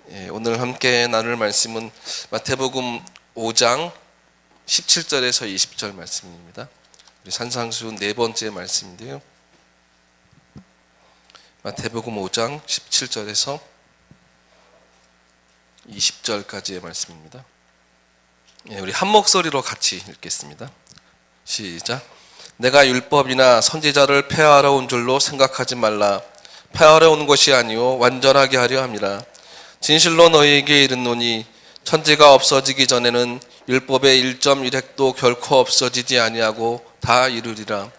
오늘 함께 나눌 말씀은 마태복음 5장 17절에서 20절 말씀입니다. 우리 산상수 네 번째 말씀인데요. 마태복음 5장 17절에서 20절까지의 말씀입니다. 우리 한 목소리로 같이 읽겠습니다. 시작. 내가 율법이나 선지자를 폐하러 온 줄로 생각하지 말라. 폐하러 온 것이 아니요 완전하게 하려 함이라. 진실로 너희에게 이르노니 천지가 없어지기 전에는 율법의 1.1획도 결코 없어지지 아니하고 다 이루리라.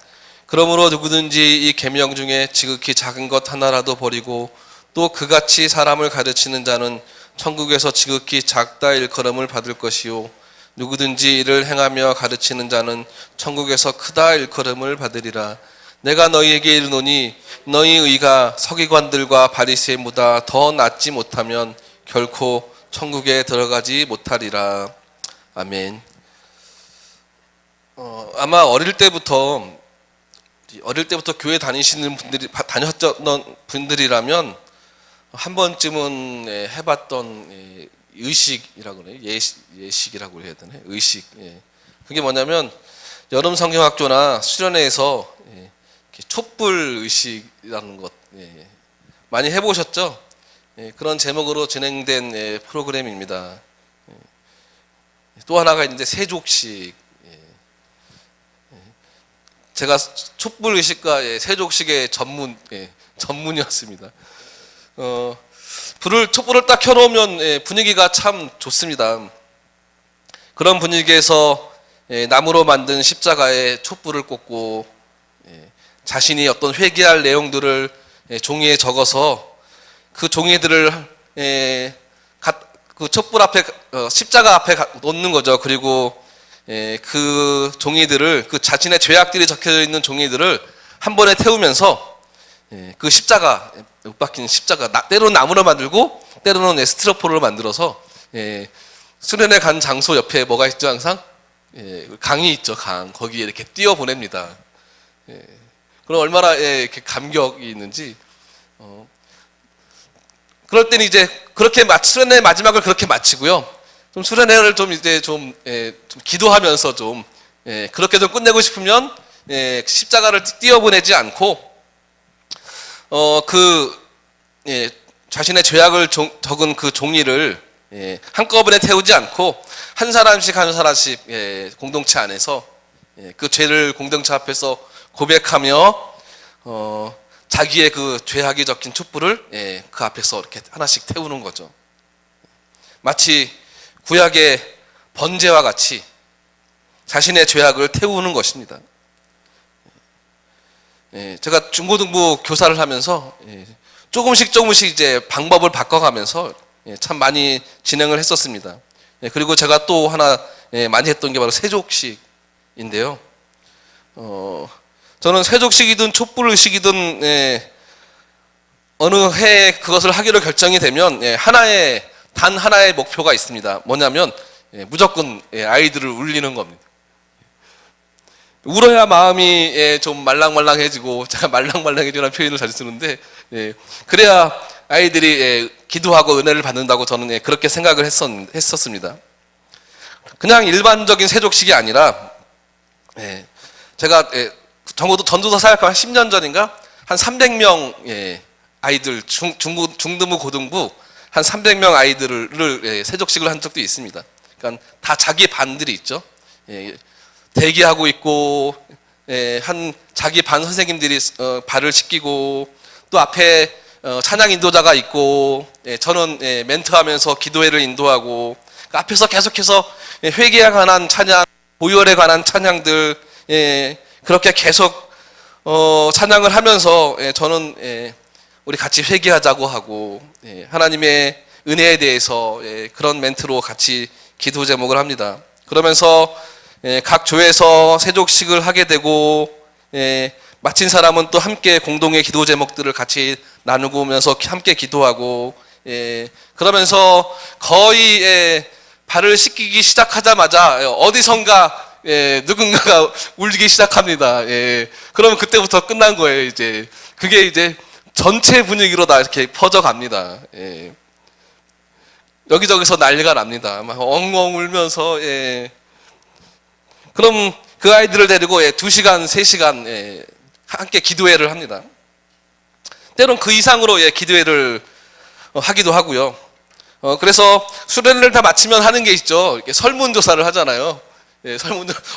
그러므로 누구든지 이 계명 중에 지극히 작은 것 하나라도 버리고 또 그같이 사람을 가르치는 자는 천국에서 지극히 작다 일컬음을 받을 것이요 누구든지 이를 행하며 가르치는 자는 천국에서 크다 일컬음을 받으리라. 내가 너희에게 이르노니 너희 의가 서기관들과 바리새인보다 더 낫지 못하면 결코 천국에 들어가지 못하리라. 아멘. 아마 어릴 때부터 교회 다니시는 분들이 다녔던 분들이라면 한 번쯤은 해봤던 의식이라고 그래요. 예식이라고 해야 되나? 의식. 그게 뭐냐면 여름 성경학교나 수련회에서 촛불 의식이라는 것 많이 해보셨죠? 그런 제목으로 진행된 프로그램입니다. 또 하나가 있는데 세족식. 제가 촛불 의식과 세족식의 전문이었습니다. 촛불을 딱 켜놓으면 분위기가 참 좋습니다. 그런 분위기에서 나무로 만든 십자가에 촛불을 꽂고 자신이 어떤 회개할 내용들을 종이에 적어서 그 종이들을 그 촛불 앞에 십자가 앞에 놓는 거죠. 그리고 그 종이들을 그 자신의 죄악들이 적혀져 있는 종이들을 한 번에 태우면서 그 십자가 못 박힌 십자가 때로는 나무로 만들고 때로는 스티로폼으로 만들어서 수련회 간 장소 옆에 뭐가 있죠? 항상 강이 있죠. 강 거기에 이렇게 띄워 보냅니다. 그럼 얼마나 이렇게 감격이 있는지. 그럴 때는 이제 그렇게 수련회 마지막을 그렇게 마치고요. 좀 수련회를 좀 기도하면서 그렇게 좀 끝내고 싶으면 십자가를 띄워보내지 않고 자신의 죄악을 적은 그 종이를 한꺼번에 태우지 않고 한 사람씩 공동체 안에서 그 죄를 공동체 앞에서 고백하며 자기의 그 죄악이 적힌 촛불을 그 앞에서 이렇게 하나씩 태우는 거죠. 마치 구약의 번제와 같이 자신의 죄악을 태우는 것입니다. 제가 중고등부 교사를 하면서 조금씩 이제 방법을 바꿔가면서 참 많이 진행을 했었습니다. 그리고 제가 또 하나 많이 했던 게 바로 세족식인데요. 저는 세족식이든 촛불의식이든 어느 해에 그것을 하기로 결정이 되면 단 하나의 목표가 있습니다. 뭐냐면 무조건 아이들을 울리는 겁니다. 울어야 마음이 좀 말랑말랑해지고, 제가 말랑말랑해지라는 표현을 자주 쓰는데 그래야 아이들이 기도하고 은혜를 받는다고 저는 그렇게 생각을 했었습니다. 그냥 일반적인 세족식이 아니라 제가 전도사 사역한 10년 전인가 한 300명 아이들 중등부 고등부 한 300명 아이들을 세족식을 한 적도 있습니다. 그러니까 다 자기 반들이 있죠. 대기하고 있고 자기 반 선생님들이 발을 씻기고 또 앞에 찬양 인도자가 있고 저는 멘트하면서 기도회를 인도하고 그 앞에서 계속해서 회개에 관한 찬양, 보혈에 관한 찬양들 그렇게 계속 찬양을 하면서 저는 우리 같이 회개하자고 하고 하나님의 은혜에 대해서 그런 멘트로 같이 기도 제목을 합니다. 그러면서 각 조에서 세족식을 하게 되고 마친 사람은 또 함께 공동의 기도 제목들을 같이 나누고 오면서 함께 기도하고 그러면서 거의 발을 씻기기 시작하자마자 어디선가 누군가가 울기 시작합니다. 그러면 그때부터 끝난 거예요. 이제 그게 이제 전체 분위기로 다 이렇게 퍼져갑니다. 여기저기서 난리가 납니다. 막 엉엉 울면서 그럼 그 아이들을 데리고 2시간, 3시간 함께 기도회를 합니다. 때론 그 이상으로 기도회를 하기도 하고요. 그래서 수련회를 다 마치면 하는 게 있죠. 이렇게 설문조사를 하잖아요.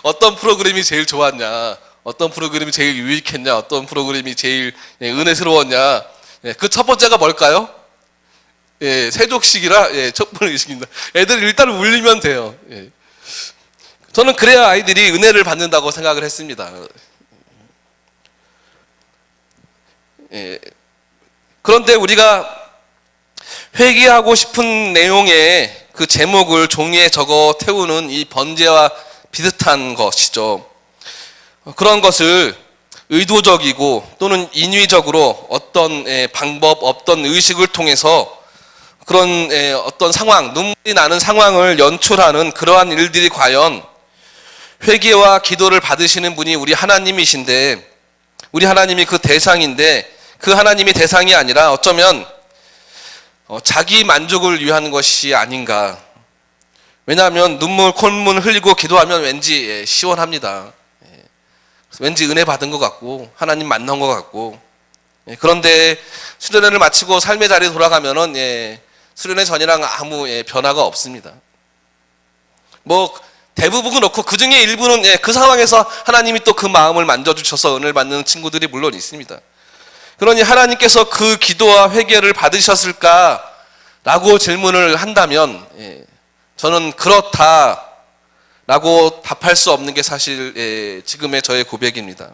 어떤 프로그램이 제일 좋았냐, 어떤 프로그램이 제일 유익했냐, 어떤 프로그램이 제일 은혜스러웠냐. 그 첫 번째가 뭘까요? 세족식이라 첫 번째 의식입니다. 애들 일단 울리면 돼요. 저는 그래야 아이들이 은혜를 받는다고 생각을 했습니다. 그런데 우리가 회개하고 싶은 내용의 그 제목을 종이에 적어 태우는 이 번제와 비슷한 것이죠. 그런 것을 의도적이고 또는 인위적으로 어떤 방법, 어떤 의식을 통해서 그런 어떤 상황, 눈물이 나는 상황을 연출하는 그러한 일들이 과연 회개와 기도를 받으시는 분이 우리 하나님이신데, 우리 하나님이 그 대상인데, 그 하나님이 대상이 아니라 어쩌면 자기 만족을 위한 것이 아닌가. 왜냐하면 눈물, 콧물 흘리고 기도하면 왠지 시원합니다. 왠지 은혜 받은 것 같고 하나님 만난 것 같고. 그런데 수련회를 마치고 삶의 자리에 돌아가면은 수련회 전이랑 아무 변화가 없습니다. 뭐 대부분 그렇고 그 중에 일부는 그 상황에서 하나님이 또 그 마음을 만져주셔서 은혜를 받는 친구들이 물론 있습니다. 그러니 하나님께서 그 기도와 회개를 받으셨을까라고 질문을 한다면 저는 그렇다라고 답할 수 없는 게 사실 지금의 저의 고백입니다.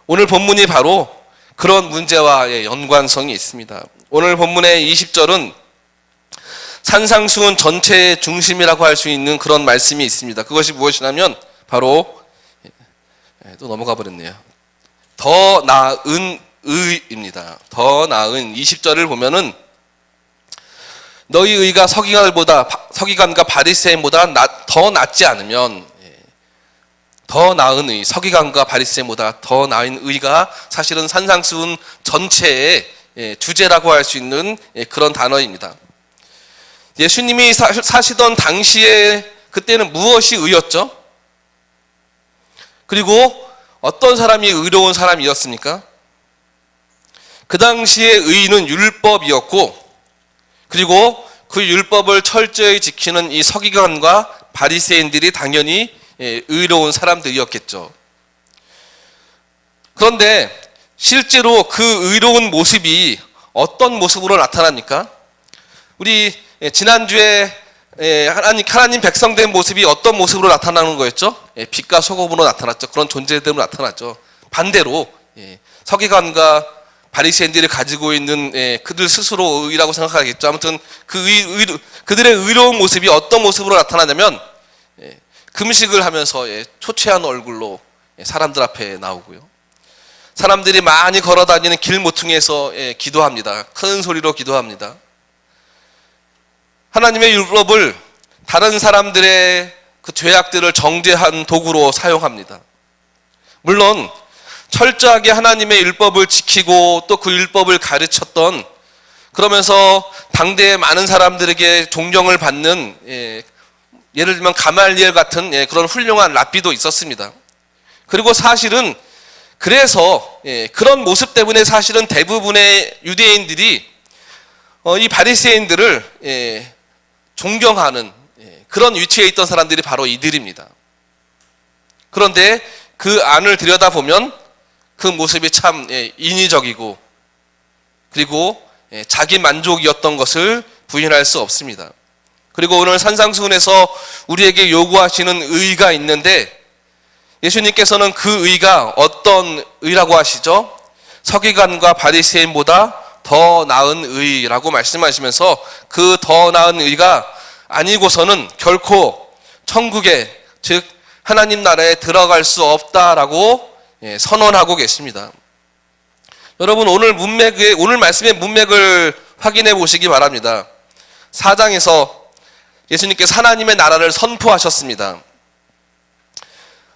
오늘 본문이 바로 그런 문제와 연관성이 있습니다. 오늘 본문의 20절은 산상수훈 전체의 중심이라고 할 수 있는 그런 말씀이 있습니다. 그것이 무엇이냐면 바로 또 넘어가 버렸네요. 더 나은 의입니다. 더 나은 20절을 보면은 너희 의가 서기관과 바리새인보다 더 낫지 않으면, 더 나은 의, 서기관과 바리새인보다 더 나은 의가 사실은 산상수훈 전체의 주제라고 할 수 있는 그런 단어입니다. 예수님이 사시던 당시에 그때는 무엇이 의였죠? 그리고 어떤 사람이 의로운 사람이었습니까? 그 당시의 의는 율법이었고, 그리고 그 율법을 철저히 지키는 이 서기관과 바리새인들이 당연히 의로운 사람들이었겠죠. 그런데 실제로 그 의로운 모습이 어떤 모습으로 나타납니까? 우리 지난주에 하나님 백성된 모습이 어떤 모습으로 나타나는 거였죠? 빛과 소금으로 나타났죠. 그런 존재들로 나타났죠. 반대로 서기관과 바리새인들이 가지고 있는 그들 스스로 의라고 생각하겠죠. 아무튼 그들의 의로운 모습이 어떤 모습으로 나타나냐면 금식을 하면서 초췌한 얼굴로 사람들 앞에 나오고요. 사람들이 많이 걸어다니는 길 모퉁이에서 기도합니다. 큰 소리로 기도합니다. 하나님의 율법을 다른 사람들의 그 죄악들을 정죄한 도구로 사용합니다. 물론 철저하게 하나님의 율법을 지키고 또 그 율법을 가르쳤던, 그러면서 당대의 많은 사람들에게 존경을 받는 예를 들면 가말리엘 같은 그런 훌륭한 랍비도 있었습니다. 그리고 사실은 그래서 그런 모습 때문에 사실은 대부분의 유대인들이 이 바리새인들을 존경하는 그런 위치에 있던 사람들이 바로 이들입니다. 그런데 그 안을 들여다보면 그 모습이 참 인위적이고 그리고 자기 만족이었던 것을 부인할 수 없습니다. 그리고 오늘 산상수훈에서 우리에게 요구하시는 의가 있는데, 예수님께서는 그 의가 어떤 의라고 하시죠? 서기관과 바리새인보다 더 나은 의라고 말씀하시면서 그 더 나은 의가 아니고서는 결코 천국에, 즉 하나님 나라에 들어갈 수 없다라고 선언하고 계십니다. 여러분, 오늘 말씀의 문맥을 확인해 보시기 바랍니다. 4장에서 예수님께서 하나님의 나라를 선포하셨습니다.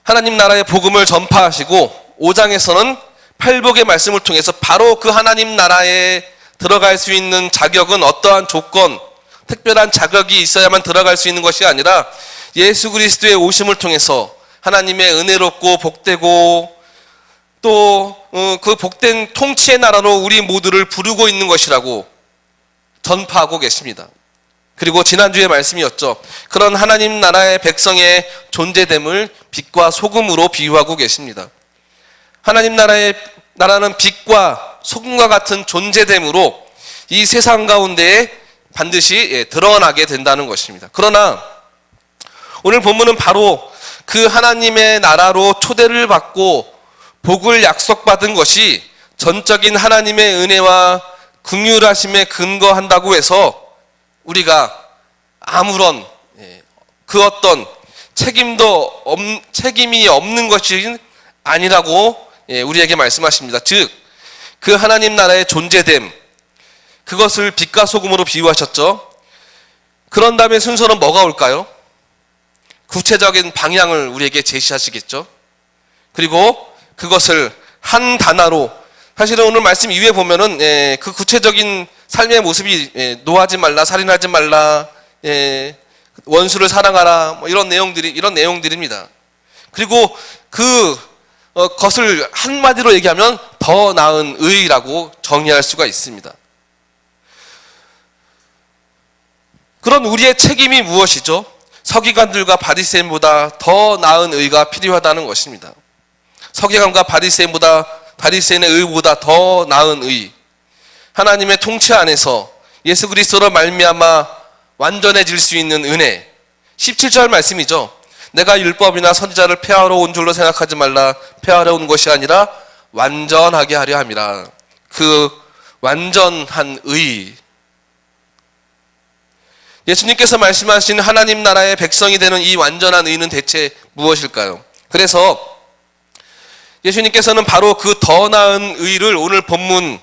하나님 나라의 복음을 전파하시고 5장에서는 팔복의 말씀을 통해서 바로 그 하나님 나라에 들어갈 수 있는 자격은 어떠한 조건 특별한 자격이 있어야만 들어갈 수 있는 것이 아니라 예수 그리스도의 오심을 통해서 하나님의 은혜롭고 복되고 또 그 복된 통치의 나라로 우리 모두를 부르고 있는 것이라고 전파하고 계십니다. 그리고 지난주의 말씀이었죠. 그런 하나님 나라의 백성의 존재됨을 빛과 소금으로 비유하고 계십니다. 하나님 나라는 빛과 소금과 같은 존재됨으로 이 세상 가운데에 반드시 드러나게 된다는 것입니다. 그러나 오늘 본문은 바로 그 하나님의 나라로 초대를 받고 복을 약속받은 것이 전적인 하나님의 은혜와 긍휼하심에 근거한다고 해서 우리가 아무런 그 어떤 책임이 없는 것이 아니라고 우리에게 말씀하십니다. 즉, 그 하나님 나라의 존재됨, 그것을 빛과 소금으로 비유하셨죠. 그런 다음에 순서는 뭐가 올까요? 구체적인 방향을 우리에게 제시하시겠죠. 그리고 그것을 한 단어로, 사실은 오늘 말씀 이후에 보면은 그 구체적인 삶의 모습이 노하지 말라, 살인하지 말라, 원수를 사랑하라, 뭐 이런 내용들입니다. 그리고 그것을 한마디로 얘기하면 더 나은 의라고 정의할 수가 있습니다. 그런 우리의 책임이 무엇이죠? 서기관들과 바리새인보다 더 나은 의가 필요하다는 것입니다. 서기관과 바리새인의 의보다 더 나은 의, 하나님의 통치 안에서 예수 그리스도로 말미암아 완전해질 수 있는 은혜. 17절 말씀이죠. 내가 율법이나 선지자를 폐하러 온 줄로 생각하지 말라. 폐하러 온 것이 아니라 완전하게 하려 함이라. 그 완전한 의, 예수님께서 말씀하신 하나님 나라의 백성이 되는 이 완전한 의는 대체 무엇일까요? 그래서 예수님께서는 바로 그 더 나은 의를 오늘 본문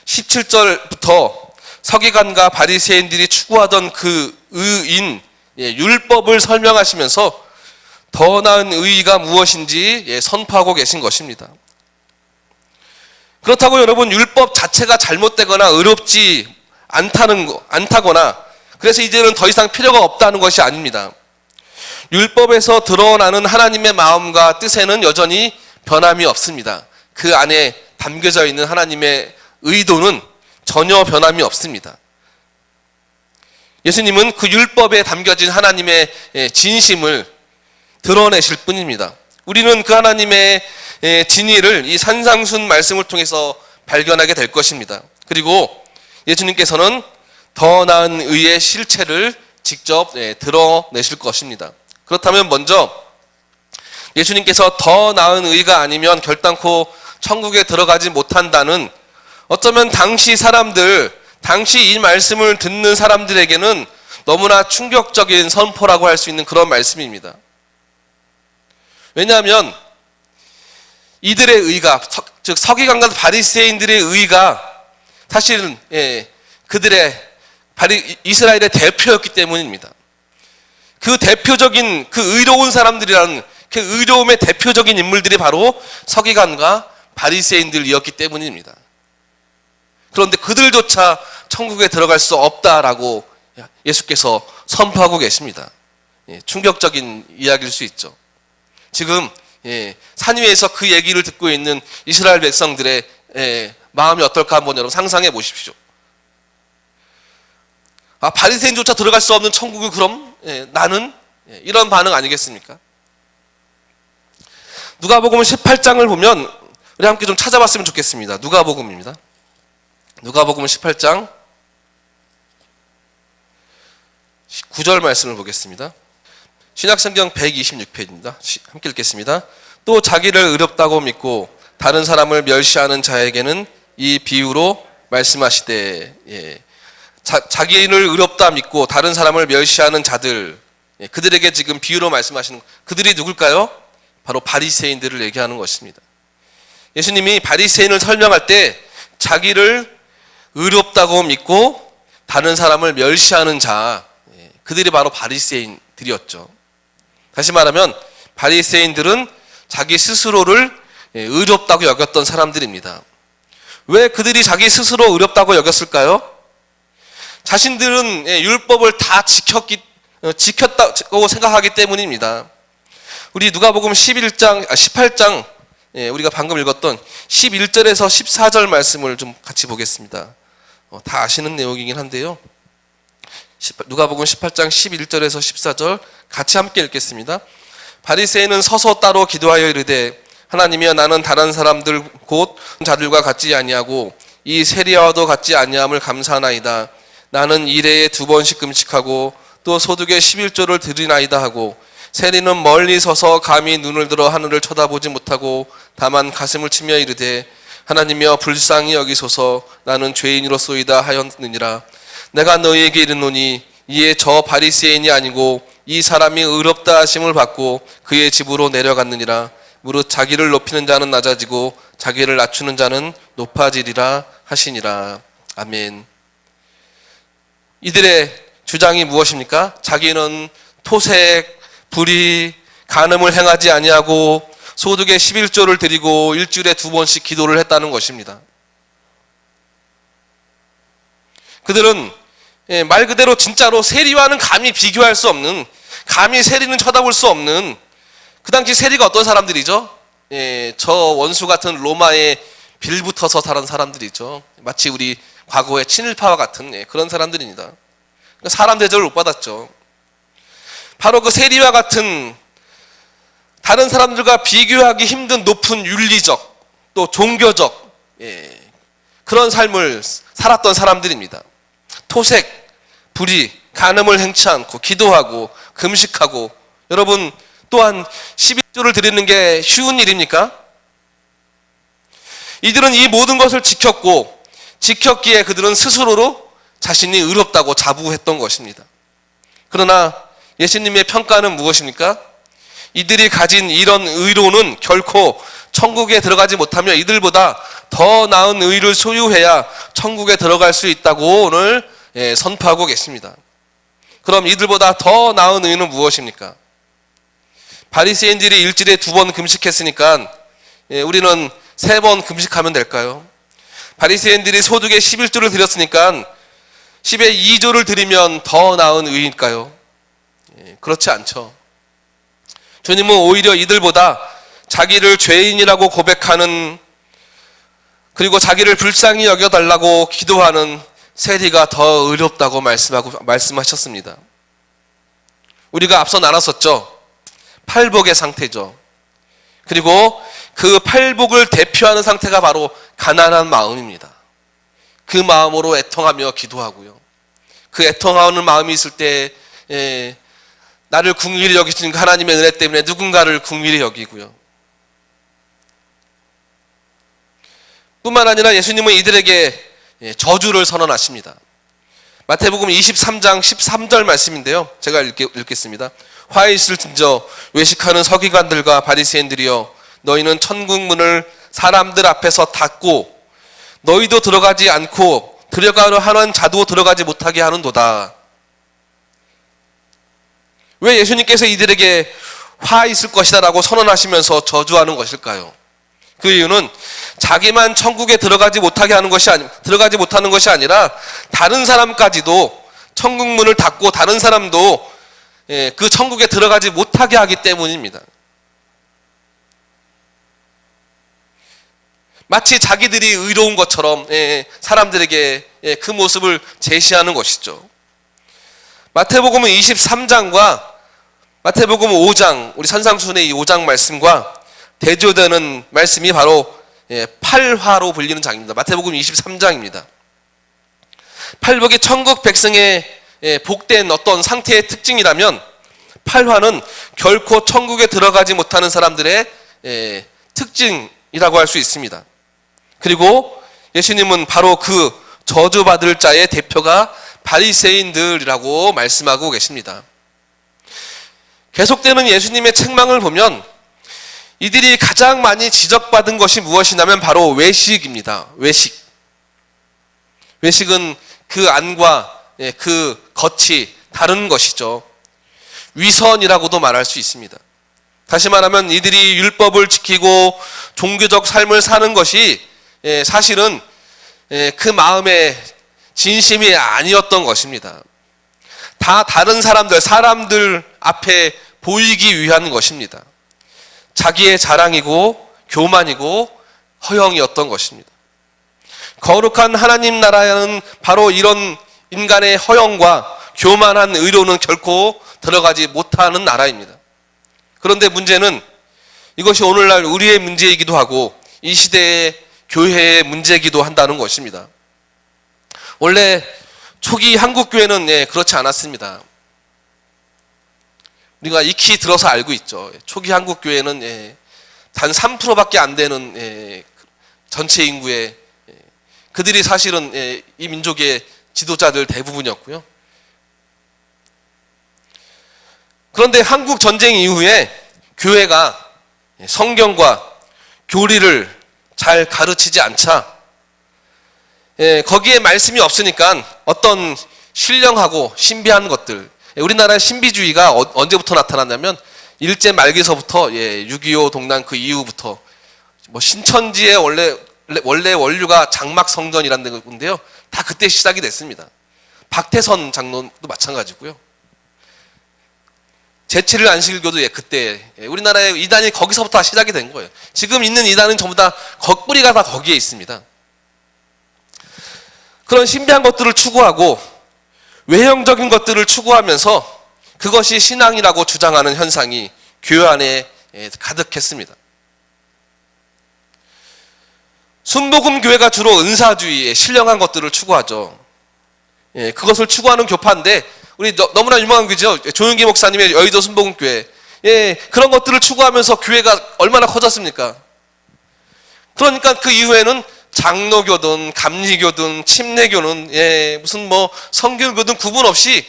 17절부터 서기관과 바리새인들이 추구하던 그 의인, 율법을 설명하시면서 더 나은 의가 무엇인지 선포하고 계신 것입니다. 그렇다고 여러분, 율법 자체가 잘못되거나 의롭지 않다거나 그래서 이제는 더 이상 필요가 없다는 것이 아닙니다. 율법에서 드러나는 하나님의 마음과 뜻에는 여전히 변함이 없습니다. 그 안에 담겨져 있는 하나님의 의도는 전혀 변함이 없습니다. 예수님은 그 율법에 담겨진 하나님의 진심을 드러내실 뿐입니다. 우리는 그 하나님의 진의를 이 산상순 말씀을 통해서 발견하게 될 것입니다. 그리고 예수님께서는 더 나은 의의 실체를 직접 드러내실 것입니다. 그렇다면 먼저 예수님께서 더 나은 의가 아니면 결단코 천국에 들어가지 못한다는, 어쩌면 당시 이 말씀을 듣는 사람들에게는 너무나 충격적인 선포라고 할 수 있는 그런 말씀입니다. 왜냐하면 이들의 의가, 즉 서기관과 바리새인들의 의가 사실은 그들의 이스라엘의 대표였기 때문입니다. 그 대표적인 그 의로운 사람들이라는 그 의로움의 대표적인 인물들이 바로 서기관과 바리새인들이었기 때문입니다. 그런데 그들조차 천국에 들어갈 수 없다라고 예수께서 선포하고 계십니다. 충격적인 이야기일 수 있죠. 지금 산 위에서 그 얘기를 듣고 있는 이스라엘 백성들의 마음이 어떨까 한번 여러분 상상해 보십시오. 바리새인조차 들어갈 수 없는 천국을 그럼 나는, 이런 반응 아니겠습니까? 누가복음 18장을 보면 우리 함께 좀 찾아봤으면 좋겠습니다. 누가복음입니다. 누가복음 18장 9절 말씀을 보겠습니다. 신약성경 126페이지입니다. 함께 읽겠습니다. 또 자기를 의롭다고 믿고 다른 사람을 멸시하는 자에게는 이 비유로 말씀하시되, 자기를 의롭다 믿고 다른 사람을 멸시하는 자들, 그들에게 지금 비유로 말씀하시는, 그들이 누굴까요? 바로 바리새인들을 얘기하는 것입니다. 예수님이 바리새인을 설명할 때 자기를 의롭다고 믿고 다른 사람을 멸시하는 자, 그들이 바로 바리새인들이었죠. 다시 말하면 바리새인들은 자기 스스로를 의롭다고 여겼던 사람들입니다. 왜 그들이 자기 스스로 의롭다고 여겼을까요? 자신들은 율법을 다 지켰다고 생각하기 때문입니다. 우리 누가복음 18장 우리가 방금 읽었던 11절에서 14절 말씀을 좀 같이 보겠습니다. 다 아시는 내용이긴 한데요. 누가복음 18장 11절에서 14절 같이 함께 읽겠습니다. 바리새인은 서서 따로 기도하여 이르되 하나님이여 나는 다른 사람들 곧 자들과 같지 아니하고 이 세리와도 같지 아니함을 감사하나이다. 나는 일해에 2번씩 금식하고 또 소득의 11조를 드리나이다 하고 세리는 멀리 서서 감히 눈을 들어 하늘을 쳐다보지 못하고 다만 가슴을 치며 이르되 하나님이여 불쌍히 여기소서 나는 죄인으로소이다 하였느니라. 내가 너희에게 이르노니 이에 저 바리새인이 아니고 이 사람이 의롭다 하심을 받고 그의 집으로 내려갔느니라. 무릇 자기를 높이는 자는 낮아지고 자기를 낮추는 자는 높아지리라 하시니라. 아멘. 이들의 주장이 무엇입니까? 자기는 토색, 불의, 간음을 행하지 아니하고 소득의 11조를 드리고 일주일에 2번씩 기도를 했다는 것입니다. 그들은 말 그대로 진짜로 세리와는 감히 비교할 수 없는, 감히 세리는 쳐다볼 수 없는, 그 당시 세리가 어떤 사람들이죠? 저 원수 같은 로마에 빌붙어서 살은 사람들이죠. 마치 우리 과거의 친일파와 같은 그런 사람들입니다. 사람 대접을 못 받았죠. 바로 그 세리와 같은 다른 사람들과 비교하기 힘든 높은 윤리적 또 종교적 그런 삶을 살았던 사람들입니다. 토색, 불의, 간음을 행치 않고 기도하고 금식하고, 여러분 또한 11조를 드리는 게 쉬운 일입니까? 이들은 이 모든 것을 지켰기에 그들은 스스로로 자신이 의롭다고 자부했던 것입니다. 그러나 예수님의 평가는 무엇입니까? 이들이 가진 이런 의로는 결코 천국에 들어가지 못하며 이들보다 더 나은 의를 소유해야 천국에 들어갈 수 있다고 오늘 선포하고 계십니다. 그럼 이들보다 더 나은 의는 무엇입니까? 바리새인들이 일주일에 2번 금식했으니까 우리는 3번 금식하면 될까요? 바리새인들이 소득의 11조를 드렸으니까 10의 2조를 드리면 더 나은 의일까요? 그렇지 않죠. 주님은 오히려 이들보다 자기를 죄인이라고 고백하는, 그리고 자기를 불쌍히 여겨달라고 기도하는 세리가 더 의롭다고 말씀하셨습니다. 우리가 앞서 나눴었죠. 팔복의 상태죠. 그리고 그 팔복을 대표하는 상태가 바로 가난한 마음입니다. 그 마음으로 애통하며 기도하고요. 그 애통하는 마음이 있을 때 나를 긍휼히 여기신 하나님의 은혜 때문에 누군가를 긍휼히 여기고요. 뿐만 아니라 예수님은 이들에게 저주를 선언하십니다. 마태복음 23장 13절 말씀인데요. 제가 읽겠습니다. 화 있을진저 외식하는 서기관들과 바리새인들이여, 너희는 천국 문을 사람들 앞에서 닫고 너희도 들어가지 않고 들어가려 하는 자도 들어가지 못하게 하는도다. 왜 예수님께서 이들에게 화 있을 것이다 라고 선언하시면서 저주하는 것일까요? 그 이유는 자기만 천국에 들어가지 못하는 것이 아니라 다른 사람까지도 천국 문을 닫고 다른 사람도 그 천국에 들어가지 못하게 하기 때문입니다. 마치 자기들이 의로운 것처럼 사람들에게 그 모습을 제시하는 것이죠. 마태복음은 23장과 마태복음 5장, 우리 산상수훈의 이 5장 말씀과 대조되는 말씀이 바로 8화로 불리는 장입니다. 마태복음 23장입니다. 팔복이 천국 백성의 복된 어떤 상태의 특징이라면 8화는 결코 천국에 들어가지 못하는 사람들의 특징이라고 할 수 있습니다. 그리고 예수님은 바로 그 저주받을 자의 대표가 바리새인들이라고 말씀하고 계십니다. 계속되는 예수님의 책망을 보면 이들이 가장 많이 지적받은 것이 무엇이냐면 바로 외식입니다. 외식은 그 안과 그 겉이 다른 것이죠. 위선이라고도 말할 수 있습니다. 다시 말하면 이들이 율법을 지키고 종교적 삶을 사는 것이 사실은 그 마음에 진심이 아니었던 것입니다. 다 다른 사람들 앞에 보이기 위한 것입니다. 자기의 자랑이고 교만이고 허영이었던 것입니다. 거룩한 하나님 나라에는 바로 이런 인간의 허영과 교만한 의로는 결코 들어가지 못하는 나라입니다. 그런데 문제는 이것이 오늘날 우리의 문제이기도 하고 이 시대의 교회의 문제이기도 한다는 것입니다. 원래 초기 한국교회는 그렇지 않았습니다. 우리가 익히 들어서 알고 있죠. 초기 한국교회는 단 3%밖에 안 되는 전체 인구의 그들이 사실은 이 민족의 지도자들 대부분이었고요. 그런데 한국 전쟁 이후에 교회가 성경과 교리를 잘 가르치지 않자 거기에 말씀이 없으니까 어떤 신령하고 신비한 것들, 우리나라의 신비주의가 언제부터 나타났냐면 일제 말기서부터 6.25 동란 그 이후부터 뭐 신천지의 원래 원류가 장막 성전이라는 건데요, 다 그때 시작이 됐습니다. 박태선 장로도 마찬가지고요. 제7일 안식일교도 그때 우리나라의 이단이 거기서부터 시작이 된 거예요. 지금 있는 이단은 전부 다 뿌리가 다 거기에 있습니다. 그런 신비한 것들을 추구하고 외형적인 것들을 추구하면서 그것이 신앙이라고 주장하는 현상이 교회 안에 가득했습니다. 순복음 교회가 주로 은사주의에 신령한 것들을 추구하죠. 그것을 추구하는 교파인데 우리 너무나 유명한 교회죠. 조윤기 목사님의 여의도 순복음 교회. 그런 것들을 추구하면서 교회가 얼마나 커졌습니까? 그러니까 그 이후에는 장로교든 감리교든 침례교는 무슨 뭐 성결교든 구분 없이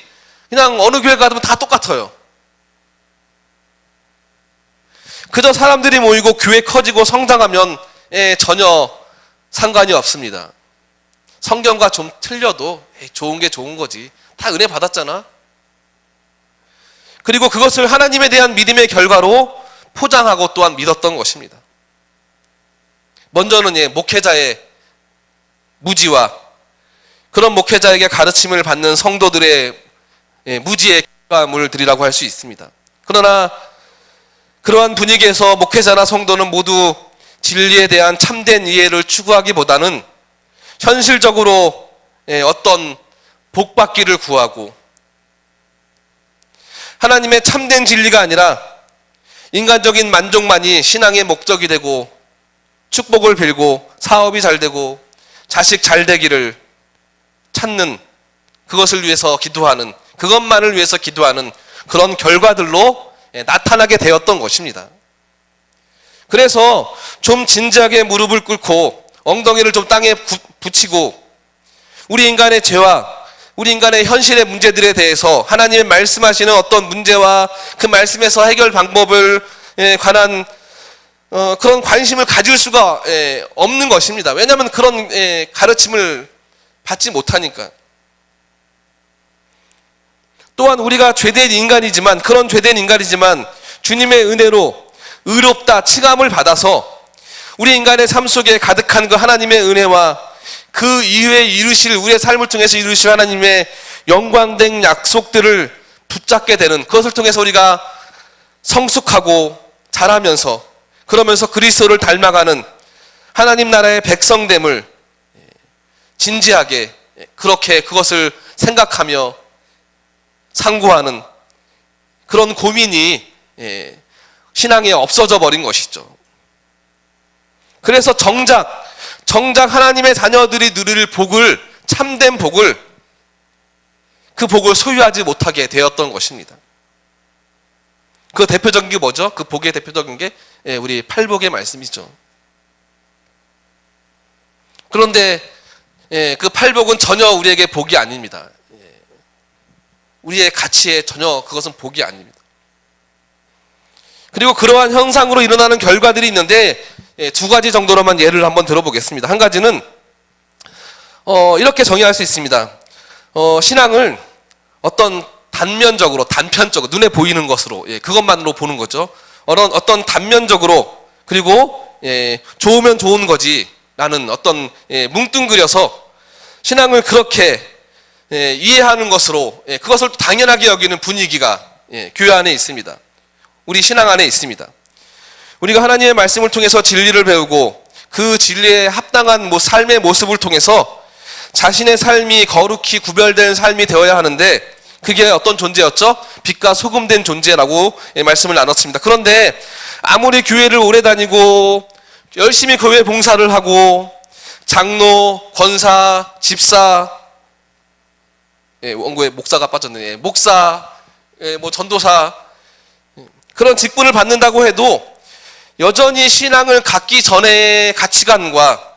그냥 어느 교회 가도 다 똑같아요. 그저 사람들이 모이고 교회 커지고 성장하면 전혀 상관이 없습니다. 성경과 좀 틀려도 좋은 게 좋은 거지. 다 은혜 받았잖아. 그리고 그것을 하나님에 대한 믿음의 결과로 포장하고 또한 믿었던 것입니다. 먼저는 목회자의 무지와 그런 목회자에게 가르침을 받는 성도들의 무지의 결과물을 드리라고 할 수 있습니다. 그러나 그러한 분위기에서 목회자나 성도는 모두 진리에 대한 참된 이해를 추구하기보다는 현실적으로 어떤 복받기를 구하고 하나님의 참된 진리가 아니라 인간적인 만족만이 신앙의 목적이 되고 축복을 빌고 사업이 잘 되고 자식 잘 되기를 찾는, 그것을 위해서 기도하는, 그것만을 위해서 기도하는 그런 결과들로 나타나게 되었던 것입니다. 그래서 좀 진지하게 무릎을 꿇고 엉덩이를 좀 땅에 붙이고 우리 인간의 죄와 우리 인간의 현실의 문제들에 대해서 하나님의 말씀하시는 어떤 문제와 그 말씀에서 해결 방법을 관한 그런 관심을 가질 수가 없는 것입니다. 왜냐하면 그런 가르침을 받지 못하니까. 또한 우리가 죄된 인간이지만, 그런 죄된 인간이지만 주님의 은혜로 의롭다 칭함을 받아서 우리 인간의 삶 속에 가득한 그 하나님의 은혜와 그 이후에 이루실, 우리의 삶을 통해서 이루실 하나님의 영광된 약속들을 붙잡게 되는, 그것을 통해서 우리가 성숙하고 자라면서, 그러면서 그리스도를 닮아가는 하나님 나라의 백성됨을 진지하게 그렇게 그것을 생각하며 상고하는 그런 고민이 신앙에 없어져 버린 것이죠. 그래서 정작 하나님의 자녀들이 누릴 복을, 참된 복을, 그 복을 소유하지 못하게 되었던 것입니다. 그 대표적인 게 뭐죠? 그 복의 대표적인 게 우리 팔복의 말씀이죠. 그런데 그 팔복은 전혀 우리에게 복이 아닙니다. 우리의 가치에 전혀 그것은 복이 아닙니다. 그리고 그러한 현상으로 일어나는 결과들이 있는데 두 가지 정도로만 예를 한번 들어보겠습니다. 한 가지는 이렇게 정의할 수 있습니다. 신앙을 어떤 단편적으로 눈에 보이는 것으로, 그것만으로 보는 거죠. 어떤 단면적으로, 그리고 좋으면 좋은 거지라는 어떤 뭉뚱그려서 신앙을 그렇게 이해하는 것으로 그것을 당연하게 여기는 분위기가 교회 안에 있습니다. 우리 신앙 안에 있습니다. 우리가 하나님의 말씀을 통해서 진리를 배우고 그 진리에 합당한 삶의 모습을 통해서 자신의 삶이 거룩히 구별된 삶이 되어야 하는데 그게 어떤 존재였죠? 빛과 소금 된 존재라고 말씀을 나눴습니다. 그런데 아무리 교회를 오래 다니고 열심히 교회 봉사를 하고 장로, 권사, 집사, 원고에 목사가 빠졌네. 목사, 전도사 그런 직분을 받는다고 해도 여전히 신앙을 갖기 전의 가치관과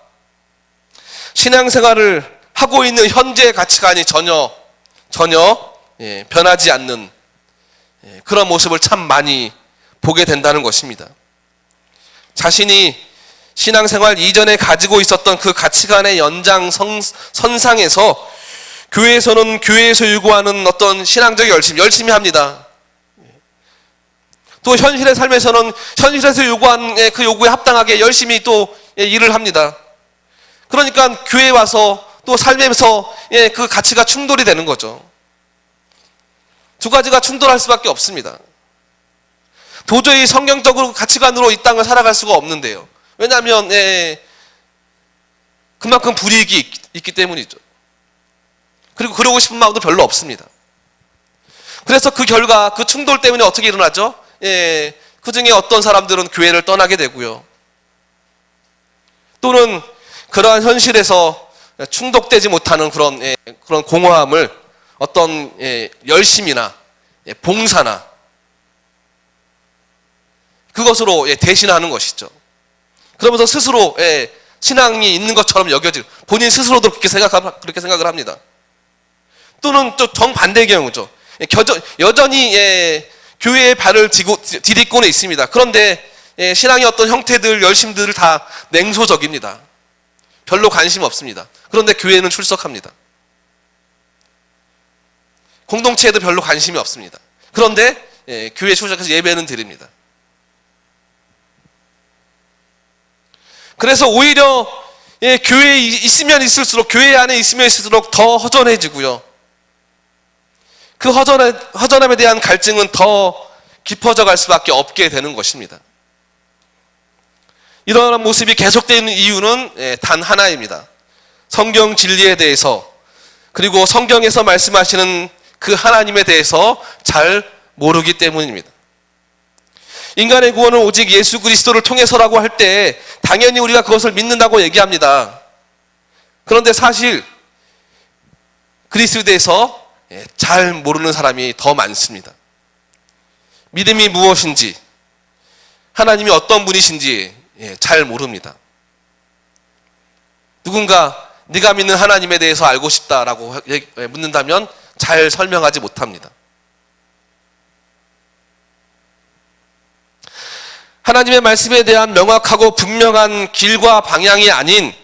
신앙생활을 하고 있는 현재의 가치관이 전혀 변하지 않는 그런 모습을 참 많이 보게 된다는 것입니다. 자신이 신앙생활 이전에 가지고 있었던 그 가치관의 연장선상에서 교회에서는 교회에서 요구하는 어떤 신앙적 열심히 합니다. 또 현실의 삶에서는 현실에서 요구한 그 요구에 합당하게 열심히 또 일을 합니다. 그러니까 교회에 와서 또 삶에서 그 가치가 충돌이 되는 거죠. 두 가지가 충돌할 수밖에 없습니다. 도저히 성경적으로 가치관으로 이 땅을 살아갈 수가 없는데요. 왜냐하면 그만큼 불이익이 있기 때문이죠. 그리고 그러고 싶은 마음도 별로 없습니다. 그래서 그 결과 그 충돌 때문에 어떻게 일어나죠? 그 중에 어떤 사람들은 교회를 떠나게 되고요. 또는 그러한 현실에서 충족되지 못하는 그런 공허함을 어떤 열심이나 봉사나 그것으로 대신하는 것이죠. 그러면서 스스로 신앙이 있는 것처럼 여겨지고 본인 스스로도 그렇게 생각을 합니다. 또는 또 정반대의 경우죠. 여전히 교회의 발을 디딛고는 있습니다. 그런데 신앙의 어떤 형태들, 열심들을 다 냉소적입니다. 별로 관심 없습니다. 그런데 교회는 출석합니다. 공동체에도 별로 관심이 없습니다. 그런데 교회에 출석해서 예배는 드립니다. 그래서 오히려 교회에 있으면 있을수록, 교회 안에 있으면 있을수록 더 허전해지고요. 그 허전함에 대한 갈증은 더 깊어져 갈 수밖에 없게 되는 것입니다. 이러한 모습이 계속되는 이유는 단 하나입니다. 성경 진리에 대해서, 그리고 성경에서 말씀하시는 그 하나님에 대해서 잘 모르기 때문입니다. 인간의 구원은 오직 예수 그리스도를 통해서라고 할 때 당연히 우리가 그것을 믿는다고 얘기합니다. 그런데 사실 그리스도에 대해서 잘 모르는 사람이 더 많습니다. 믿음이 무엇인지, 하나님이 어떤 분이신지 잘 모릅니다. 누군가 네가 믿는 하나님에 대해서 알고 싶다라고 묻는다면 잘 설명하지 못합니다. 하나님의 말씀에 대한 명확하고 분명한 길과 방향이 아닌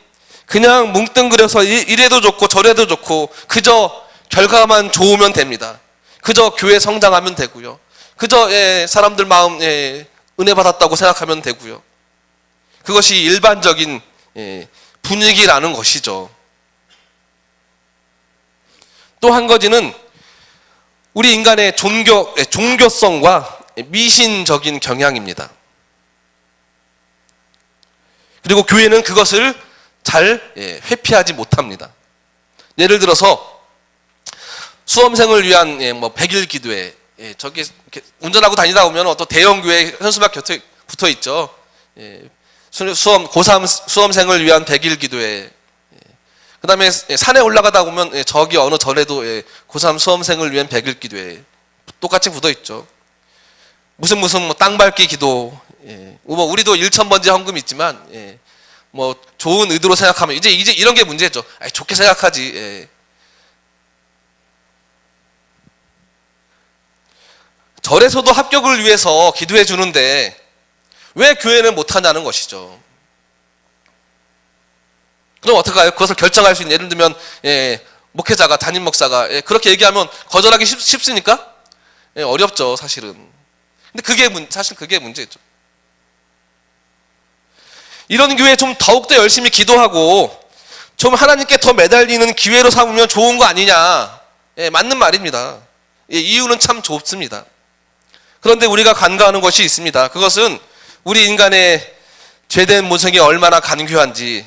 그냥 뭉뚱그려서 이래도 좋고 저래도 좋고 그저 결과만 좋으면 됩니다. 그저 교회 성장하면 되고요. 그저 사람들 마음 은혜 받았다고 생각하면 되고요. 그것이 일반적인 분위기라는 것이죠. 또 한 가지는 우리 인간의 종교성과 미신적인 경향입니다. 그리고 교회는 그것을 잘 회피하지 못합니다. 예를 들어서 수험생을 위한 100일 기도회, 저기 운전하고 다니다 보면 어떤 대형 교회 현수막 곁에 붙어 있죠. 고3 수험생을 위한 100일 기도회. 그 다음에 산에 올라가다 보면 저기 어느 절에도 고3 수험생을 위한 100일 기도회 똑같이 붙어 있죠. 무슨 땅 밟기 기도. 우리도 1,000번째 헌금 있지만 좋은 의도로 생각하면 이제 이런 게 문제죠. 좋게 생각하지. 절에서도 합격을 위해서 기도해 주는데 왜 교회는 못하냐는 것이죠. 그럼 어떡할까요? 그것을 결정할 수 있는, 예를 들면 목회자가, 담임 목사가 그렇게 얘기하면 거절하기 쉽습니까? 어렵죠, 사실은. 근데 사실 그게 문제죠. 이런 교회에 좀 더욱더 열심히 기도하고 좀 하나님께 더 매달리는 기회로 삼으면 좋은 거 아니냐. 예, 맞는 말입니다. 예, 이유는 참 좁습니다. 그런데 우리가 간과하는 것이 있습니다. 그것은 우리 인간의 죄된 모성이 얼마나 간교한지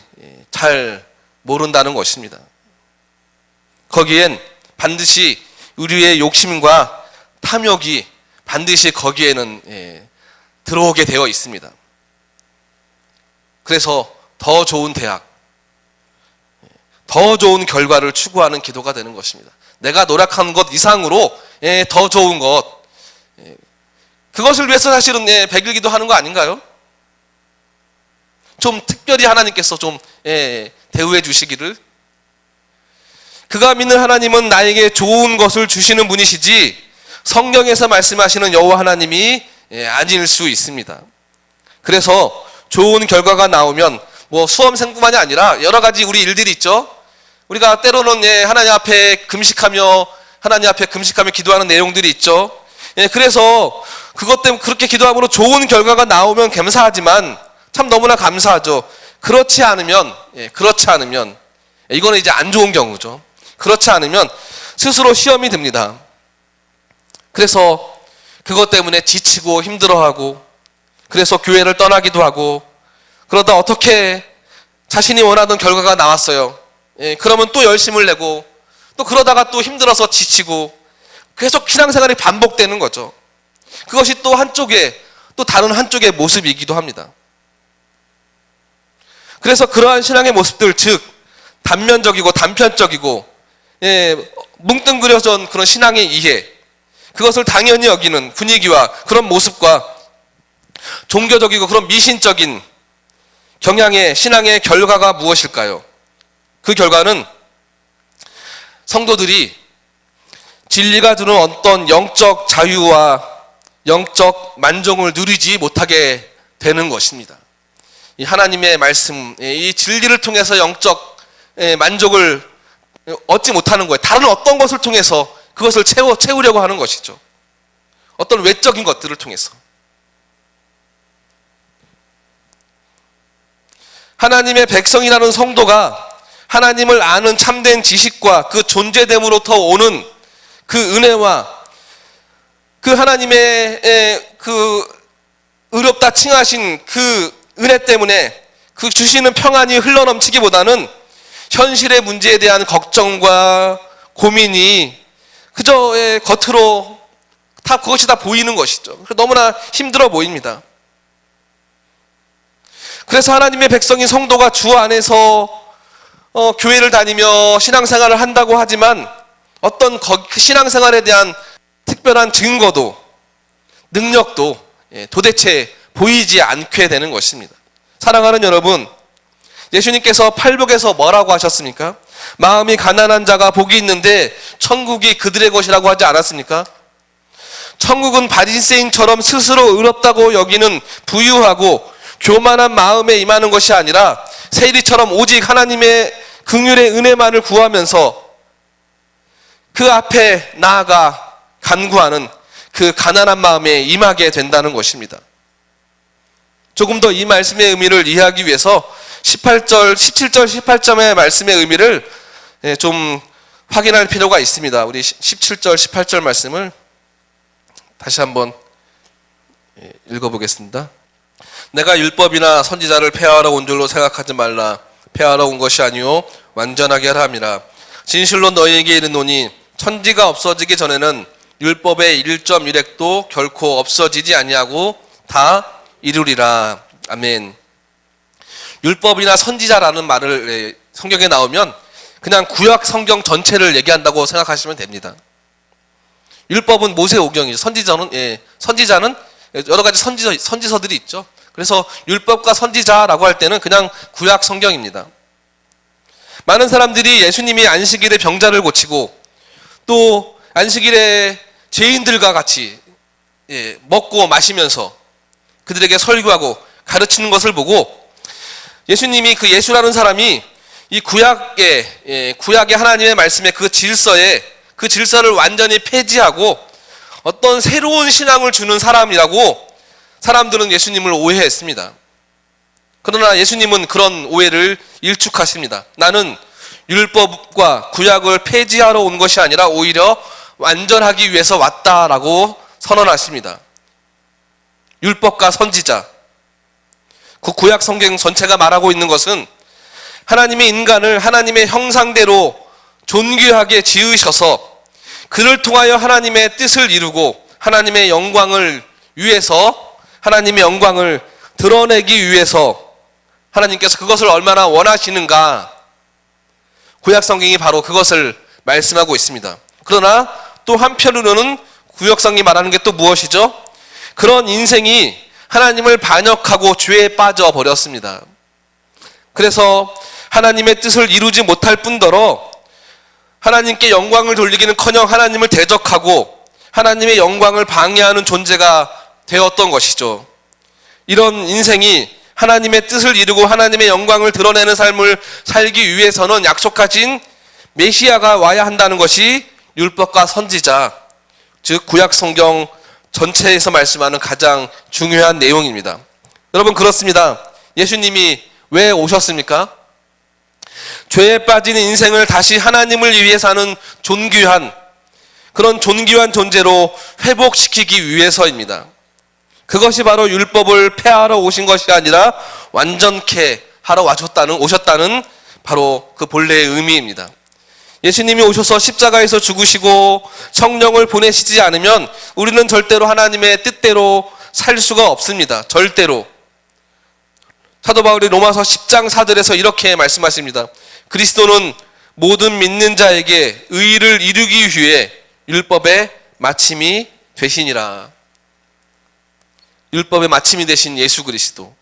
잘 모른다는 것입니다. 거기엔 반드시 우리의 욕심과 탐욕이 반드시 거기에는 들어오게 되어 있습니다. 그래서 더 좋은 대학, 더 좋은 결과를 추구하는 기도가 되는 것입니다. 내가 노력한 것 이상으로 더 좋은 것, 그것을 위해서 사실은 백일기도 하는 거 아닌가요? 좀 특별히 하나님께서 좀 대우해 주시기를. 그가 믿는 하나님은 나에게 좋은 것을 주시는 분이시지 성경에서 말씀하시는 여호와 하나님이 아닐 수 있습니다. 그래서 좋은 결과가 나오면 뭐 수험생뿐만이 아니라 여러 가지 우리 일들이 있죠. 우리가 때로는 하나님 앞에 금식하며 기도하는 내용들이 있죠. 그래서 그것 때문에 그렇게 기도함으로 좋은 결과가 나오면 감사하지만 참 너무나 감사하죠. 그렇지 않으면 이거는 이제 안 좋은 경우죠. 그렇지 않으면 스스로 시험이 듭니다. 그래서 그것 때문에 지치고 힘들어하고, 그래서 교회를 떠나기도 하고, 그러다 어떻게 자신이 원하던 결과가 나왔어요. 그러면 또 열심을 내고, 또 그러다가 또 힘들어서 지치고, 계속 신앙생활이 반복되는 거죠. 그것이 또 다른 한쪽의 모습이기도 합니다. 그래서 그러한 신앙의 모습들, 즉 단면적이고 단편적이고 뭉뚱그려진 그런 신앙의 이해, 그것을 당연히 여기는 분위기와 그런 모습과 종교적이고 그런 미신적인 경향의 신앙의 결과가 무엇일까요? 그 결과는 성도들이 진리가 주는 어떤 영적 자유와 영적 만족을 누리지 못하게 되는 것입니다. 이 하나님의 말씀, 이 진리를 통해서 영적 만족을 얻지 못하는 거예요. 다른 어떤 것을 통해서 그것을 채우려고 하는 것이죠. 어떤 외적인 것들을 통해서. 하나님의 백성이라는 성도가 하나님을 아는 참된 지식과 그 존재됨으로부터 오는 그 은혜와 그 하나님의 그 의롭다 칭하신 그 은혜 때문에 그 주시는 평안이 흘러넘치기보다는 현실의 문제에 대한 걱정과 고민이 그저 겉으로 그것이 다 보이는 것이죠. 너무나 힘들어 보입니다. 그래서 하나님의 백성인 성도가 주 안에서 교회를 다니며 신앙생활을 한다고 하지만 어떤 그 신앙생활에 대한 특별한 증거도 능력도 도대체 보이지 않게 되는 것입니다. 사랑하는 여러분, 예수님께서 팔복에서 뭐라고 하셨습니까? 마음이 가난한 자가 복이 있는데 천국이 그들의 것이라고 하지 않았습니까? 천국은 바리새인처럼 스스로 의롭다고 여기는 부유하고 교만한 마음에 임하는 것이 아니라 세리처럼 오직 하나님의 긍휼의 은혜만을 구하면서 그 앞에 나아가 간구하는 그 가난한 마음에 임하게 된다는 것입니다. 조금 더 이 말씀의 의미를 이해하기 위해서 17절, 18절의 말씀의 의미를 좀 확인할 필요가 있습니다. 우리 17절, 18절 말씀을 다시 한번 읽어보겠습니다. 내가 율법이나 선지자를 폐하러 온 줄로 생각하지 말라. 폐하러 온 것이 아니요 완전하게 하라 함이라. 진실로 너희에게 이르노니 천지가 없어지기 전에는 율법의 1.1획도 결코 없어지지 아니하고 다 이루리라. 아멘. 율법이나 선지자라는 말을 성경에 나오면 그냥 구약 성경 전체를 얘기한다고 생각하시면 됩니다. 율법은 모세오경이죠. 선지자는 여러 가지 선지서들이 있죠. 그래서 율법과 선지자라고 할 때는 그냥 구약 성경입니다. 많은 사람들이 예수님이 안식일에 병자를 고치고 또 안식일에 죄인들과 같이 먹고 마시면서 그들에게 설교하고 가르치는 것을 보고 예수님이 그 예수라는 사람이 이 구약의 하나님의 말씀의 그 질서를 완전히 폐지하고 어떤 새로운 신앙을 주는 사람이라고 사람들은 예수님을 오해했습니다. 그러나 예수님은 그런 오해를 일축하십니다. 나는 율법과 구약을 폐지하러 온 것이 아니라 오히려 완전하기 위해서 왔다라고 선언하십니다. 율법과 선지자, 그 구약 성경 전체가 말하고 있는 것은 하나님의 인간을 하나님의 형상대로 존귀하게 지으셔서 그를 통하여 하나님의 뜻을 이루고 하나님의 영광을 위해서, 하나님의 영광을 드러내기 위해서 하나님께서 그것을 얼마나 원하시는가, 구약 성경이 바로 그것을 말씀하고 있습니다. 그러나 또 한편으로는 구약 성경이 말하는 게 또 무엇이죠? 그런 인생이 하나님을 반역하고 죄에 빠져 버렸습니다. 그래서 하나님의 뜻을 이루지 못할 뿐더러 하나님께 영광을 돌리기는커녕 하나님을 대적하고 하나님의 영광을 방해하는 존재가 되었던 것이죠. 이런 인생이 하나님의 뜻을 이루고 하나님의 영광을 드러내는 삶을 살기 위해서는 약속하신 메시아가 와야 한다는 것이 율법과 선지자, 즉 구약 성경 전체에서 말씀하는 가장 중요한 내용입니다. 여러분, 그렇습니다. 예수님이 왜 오셨습니까? 죄에 빠진 인생을 다시 하나님을 위해 사는 존귀한, 그런 존귀한 존재로 회복시키기 위해서입니다. 그것이 바로 율법을 폐하러 오신 것이 아니라 완전케 하러 오셨다는 바로 그 본래의 의미입니다. 예수님이 오셔서 십자가에서 죽으시고 성령을 보내시지 않으면 우리는 절대로 하나님의 뜻대로 살 수가 없습니다. 절대로. 사도 바울이 로마서 10장 4절에서 이렇게 말씀하십니다. 그리스도는 모든 믿는 자에게 의를 이루기 위해 율법의 마침이 되시니라. 율법의 마침이 되신 예수 그리스도.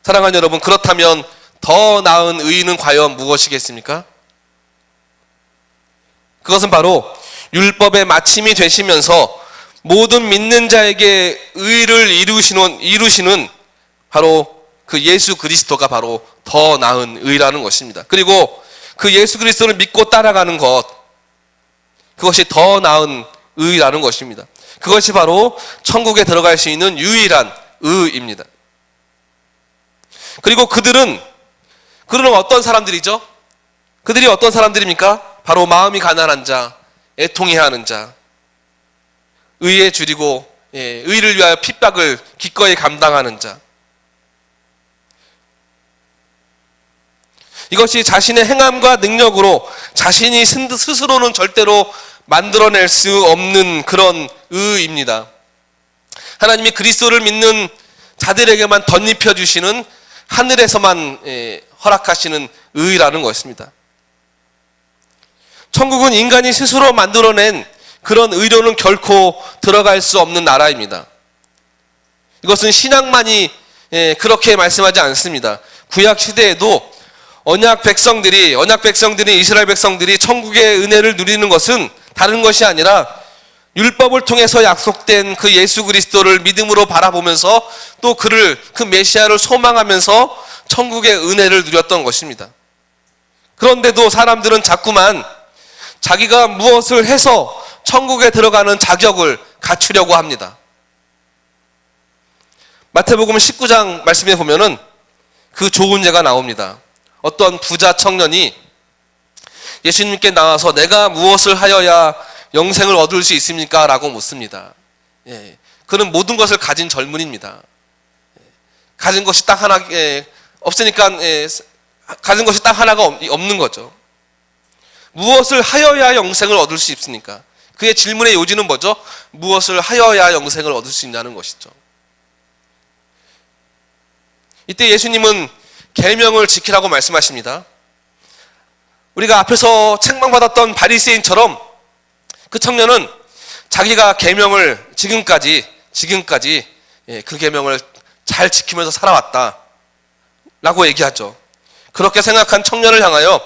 사랑하는 여러분, 그렇다면 더 나은 의는 과연 무엇이겠습니까? 그것은 바로 율법의 마침이 되시면서 모든 믿는 자에게 의를 이루시는 바로 그 예수 그리스도가 바로 더 나은 의라는 것입니다. 그리고 그 예수 그리스도를 믿고 따라가는 것, 그것이 더 나은 의라는 것입니다. 그것이 바로 천국에 들어갈 수 있는 유일한 의입니다. 그리고 그들은 어떤 사람들이죠? 그들이 어떤 사람들입니까? 바로 마음이 가난한 자, 애통해하는 자, 의에 줄이고 의를 위하여 핍박을 기꺼이 감당하는 자. 이것이 자신의 행함과 능력으로 자신이 스스로는 절대로 만들어낼 수 없는 그런 의입니다. 하나님이 그리스도를 믿는 자들에게만 덧입혀 주시는, 하늘에서만 허락하시는 의라는 것입니다. 천국은 인간이 스스로 만들어낸 그런 의로는 결코 들어갈 수 없는 나라입니다. 이것은 신학만이 그렇게 말씀하지 않습니다. 구약 시대에도 언약 백성들이 이스라엘 백성들이 천국의 은혜를 누리는 것은 다른 것이 아니라 율법을 통해서 약속된 그 예수 그리스도를 믿음으로 바라보면서 또 그 메시아를 소망하면서 천국의 은혜를 누렸던 것입니다. 그런데도 사람들은 자꾸만 자기가 무엇을 해서 천국에 들어가는 자격을 갖추려고 합니다. 마태복음 19장 말씀에 보면은 그 좋은 예가 나옵니다. 어떤 부자 청년이 예수님께 나와서 내가 무엇을 하여야 영생을 얻을 수 있습니까? 라고 묻습니다. 그는 모든 것을 가진 젊은이입니다. 가진 것이 딱 하나 없으니까 가진 것이 딱 하나가 없는 거죠. 무엇을 하여야 영생을 얻을 수 있습니까? 그의 질문의 요지는 뭐죠? 무엇을 하여야 영생을 얻을 수 있냐는 것이죠. 이때 예수님은 계명을 지키라고 말씀하십니다. 우리가 앞에서 책망받았던 바리새인처럼 그 청년은 자기가 계명을 지금까지 그 계명을 잘 지키면서 살아왔다 라고 얘기하죠. 그렇게 생각한 청년을 향하여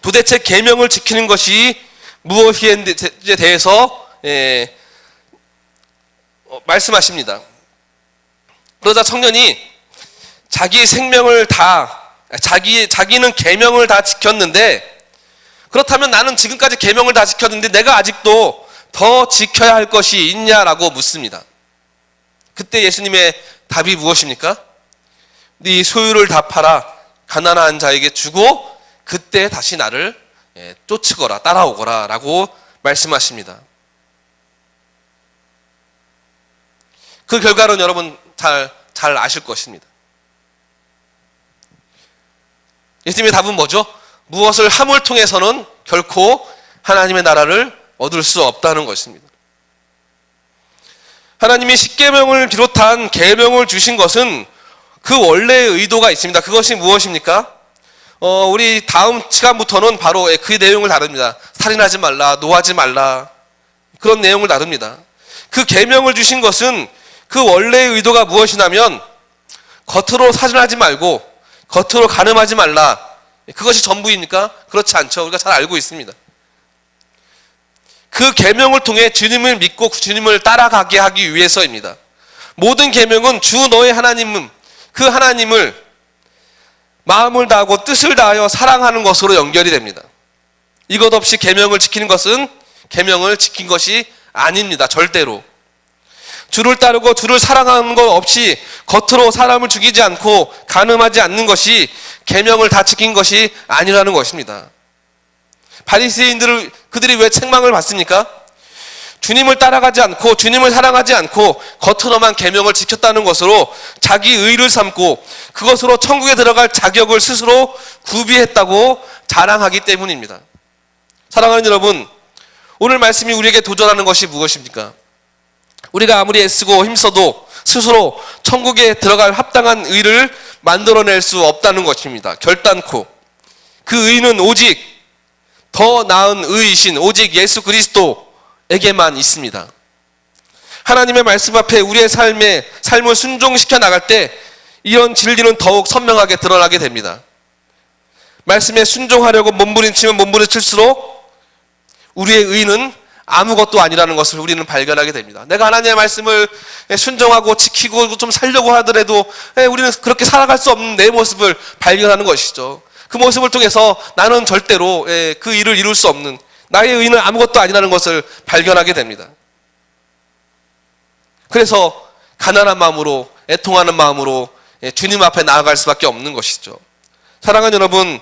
도대체 계명을 지키는 것이 무엇인지에 대해서 말씀하십니다. 그러자 청년이 자기는 계명을 다 지켰는데, 그렇다면 나는 지금까지 계명을 다 지켰는데 내가 아직도 더 지켜야 할 것이 있냐라고 묻습니다. 그때 예수님의 답이 무엇입니까? 네 소유를 다 팔아 가난한 자에게 주고 그때 다시 나를 쫓으거라, 따라오거라 라고 말씀하십니다. 그 결과는 여러분 잘 아실 것입니다. 예수님의 답은 뭐죠? 무엇을 함을 통해서는 결코 하나님의 나라를 얻을 수 없다는 것입니다. 하나님이 십계명을 비롯한 계명을 주신 것은 그 원래의 의도가 있습니다. 그것이 무엇입니까? 우리 다음 시간부터는 바로 그 내용을 다룹니다. 살인하지 말라, 노하지 말라, 그런 내용을 다룹니다. 그 계명을 주신 것은 그 원래의 의도가 무엇이냐면 겉으로 살인하지 말고 겉으로 간음하지 말라, 그것이 전부입니까? 그렇지 않죠. 우리가 잘 알고 있습니다. 그 계명을 통해 주님을 믿고 주님을 따라가게 하기 위해서입니다. 모든 계명은 주 너의 하나님, 그 하나님을 마음을 다하고 뜻을 다하여 사랑하는 것으로 연결이 됩니다. 이것 없이 계명을 지키는 것은 계명을 지킨 것이 아닙니다. 절대로. 주를 따르고 주를 사랑하는 것 없이 겉으로 사람을 죽이지 않고 간음하지 않는 것이 계명을 다 지킨 것이 아니라는 것입니다. 바리새인들을 그들이 왜 책망을 받습니까? 주님을 따라가지 않고 주님을 사랑하지 않고 겉으로만 계명을 지켰다는 것으로 자기 의를 삼고 그것으로 천국에 들어갈 자격을 스스로 구비했다고 자랑하기 때문입니다. 사랑하는 여러분, 오늘 말씀이 우리에게 도전하는 것이 무엇입니까? 우리가 아무리 애쓰고 힘써도 스스로 천국에 들어갈 합당한 의를 만들어낼 수 없다는 것입니다. 결단코. 그 의는 오직 더 나은 의이신 오직 예수 그리스도에게만 있습니다. 하나님의 말씀 앞에 우리의 삶을 순종시켜 나갈 때 이런 진리는 더욱 선명하게 드러나게 됩니다. 말씀에 순종하려고 몸부림치면 몸부림칠수록 우리의 의는 아무것도 아니라는 것을 우리는 발견하게 됩니다. 내가 하나님의 말씀을 순종하고 지키고 좀 살려고 하더라도 우리는 그렇게 살아갈 수 없는 내 모습을 발견하는 것이죠. 그 모습을 통해서 나는 절대로 그 일을 이룰 수 없는, 나의 의는 아무것도 아니라는 것을 발견하게 됩니다. 그래서 가난한 마음으로, 애통하는 마음으로 주님 앞에 나아갈 수밖에 없는 것이죠. 사랑하는 여러분,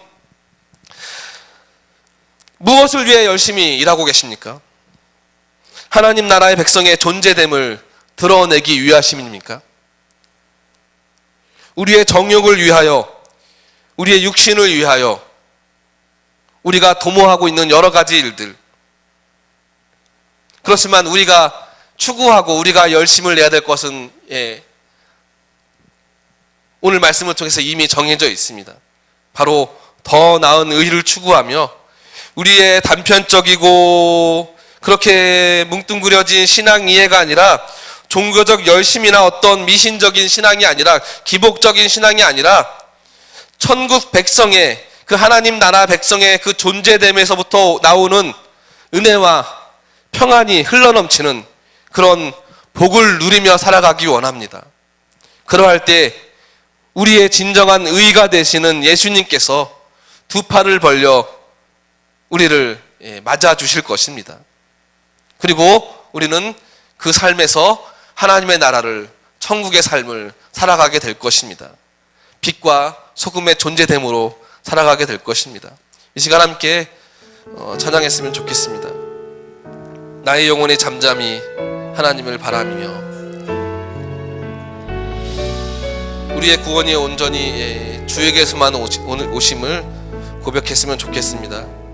무엇을 위해 열심히 일하고 계십니까? 하나님 나라의 백성의 존재됨을 드러내기 위하심입니까? 우리의 정욕을 위하여, 우리의 육신을 위하여 우리가 도모하고 있는 여러 가지 일들, 그렇지만 우리가 추구하고 우리가 열심을 내야 될 것은 오늘 말씀을 통해서 이미 정해져 있습니다. 바로 더 나은 의를 추구하며 우리의 단편적이고 그렇게 뭉뚱그려진 신앙 이해가 아니라 종교적 열심이나 어떤 미신적인 신앙이 아니라 기복적인 신앙이 아니라 천국 백성의, 그 하나님 나라 백성의 그 존재됨에서부터 나오는 은혜와 평안이 흘러넘치는 그런 복을 누리며 살아가기 원합니다. 그러할 때 우리의 진정한 의가 되시는 예수님께서 두 팔을 벌려 우리를 맞아주실 것입니다. 그리고 우리는 그 삶에서 하나님의 나라를, 천국의 삶을 살아가게 될 것입니다. 빛과 소금의 존재됨으로 살아가게 될 것입니다. 이 시간 함께 찬양했으면 좋겠습니다. 나의 영혼이 잠잠히 하나님을 바라며 우리의 구원이 온전히 주에게서만 오심을 고백했으면 좋겠습니다.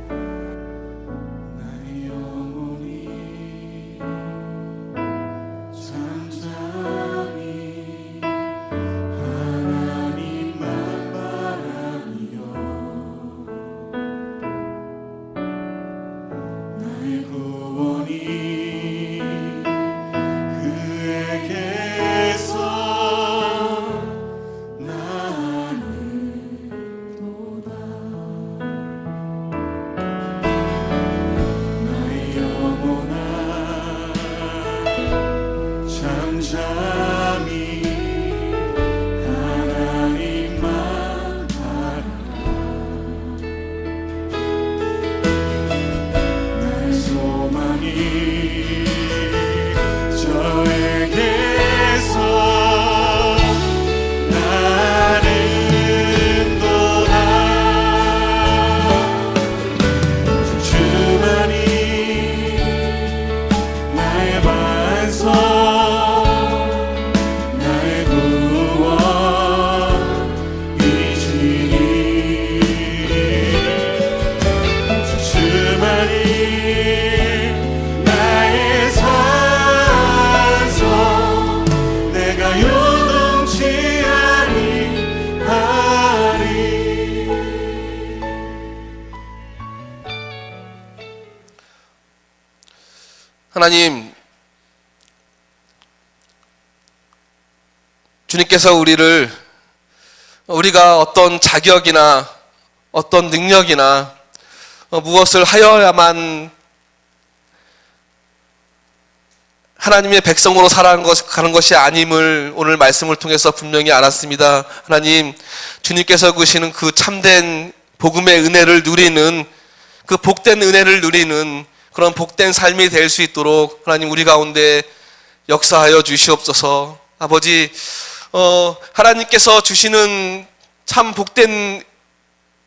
하나님, 주님께서 우리가 어떤 자격이나 어떤 능력이나 무엇을 하여야만 하나님의 백성으로 살아가는 것이 아님을 오늘 말씀을 통해서 분명히 알았습니다. 하나님, 주님께서 주시는 그 참된 복음의 은혜를 누리는, 그 복된 은혜를 누리는 그런 복된 삶이 될 수 있도록 하나님 우리 가운데 역사하여 주시옵소서. 아버지, 하나님께서 주시는 참 복된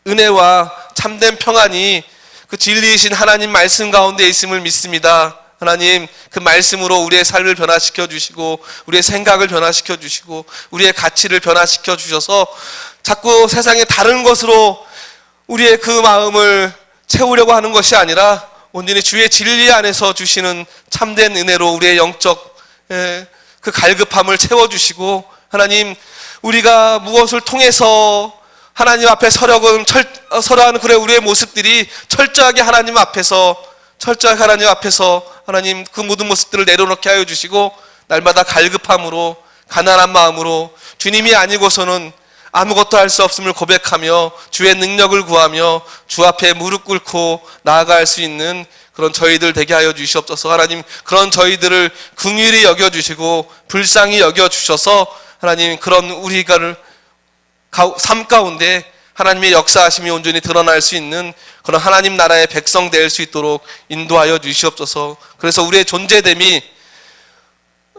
은혜와 참된 평안이 그 진리이신 하나님 말씀 가운데 있음을 믿습니다. 하나님, 그 말씀으로 우리의 삶을 변화시켜 주시고 우리의 생각을 변화시켜 주시고 우리의 가치를 변화시켜 주셔서 자꾸 세상의 다른 것으로 우리의 그 마음을 채우려고 하는 것이 아니라 온전히 주의 진리 안에서 주시는 참된 은혜로 우리의 영적 그 갈급함을 채워주시고, 하나님, 우리가 무엇을 통해서 하나님 앞에 서려고 서려하는 그래 우리의 모습들이 철저하게 하나님 앞에서 하나님 그 모든 모습들을 내려놓게 하여 주시고 날마다 갈급함으로 가난한 마음으로 주님이 아니고서는 아무것도 할 수 없음을 고백하며 주의 능력을 구하며 주 앞에 무릎 꿇고 나아갈 수 있는 그런 저희들 되게 하여 주시옵소서. 하나님, 그런 저희들을 긍휼히 여겨주시고 불쌍히 여겨주셔서 하나님, 그런 우리가 삶 가운데 하나님의 역사하심이 온전히 드러날 수 있는 그런 하나님 나라의 백성 될 수 있도록 인도하여 주시옵소서. 그래서 우리의 존재됨이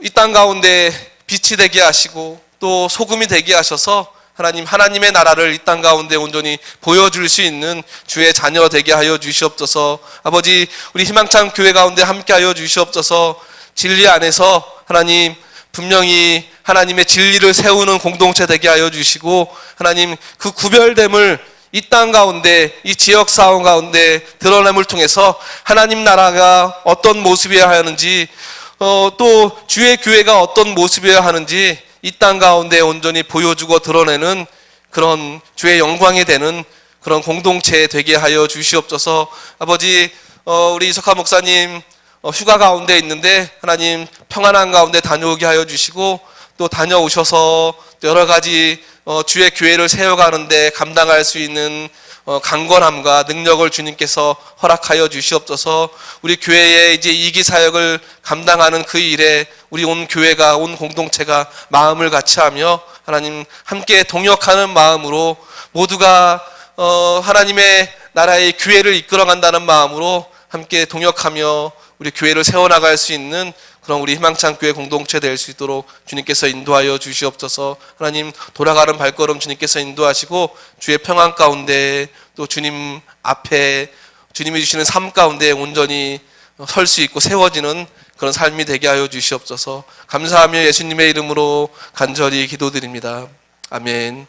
이 땅 가운데 빛이 되게 하시고 또 소금이 되게 하셔서 하나님의 나라를 이 땅 가운데 온전히 보여줄 수 있는 주의 자녀 되게 하여 주시옵소서. 아버지, 우리 희망찬 교회 가운데 함께 하여 주시옵소서. 진리 안에서 하나님 분명히 하나님의 진리를 세우는 공동체 되게 하여 주시고 하나님 그 구별됨을 이 땅 가운데 이 지역 사원 가운데 드러냄을 통해서 하나님 나라가 어떤 모습이어야 하는지 또 주의 교회가 어떤 모습이어야 하는지 이 땅 가운데 온전히 보여주고 드러내는 그런 주의 영광이 되는 그런 공동체 되게 하여 주시옵소서. 아버지, 우리 이석하 목사님 휴가 가운데 있는데 하나님 평안한 가운데 다녀오게 하여 주시고 또 다녀오셔서 또 여러 가지 주의 교회를 세워가는데 감당할 수 있는 강건함과 능력을 주님께서 허락하여 주시옵소서. 우리 교회의 이제 이기 사역을 감당하는 그 일에 우리 온 교회가 온 공동체가 마음을 같이하며 하나님 함께 동역하는 마음으로 모두가 하나님의 나라의 교회를 이끌어간다는 마음으로 함께 동역하며 우리 교회를 세워나갈 수 있는 그런 우리 희망찬 교회 공동체 될 수 있도록 주님께서 인도하여 주시옵소서. 하나님, 돌아가는 발걸음 주님께서 인도하시고 주의 평안 가운데 또 주님 앞에 주님이 주시는 삶 가운데 온전히 설 수 있고 세워지는 그런 삶이 되게 하여 주시옵소서. 감사하며 예수님의 이름으로 간절히 기도드립니다. 아멘.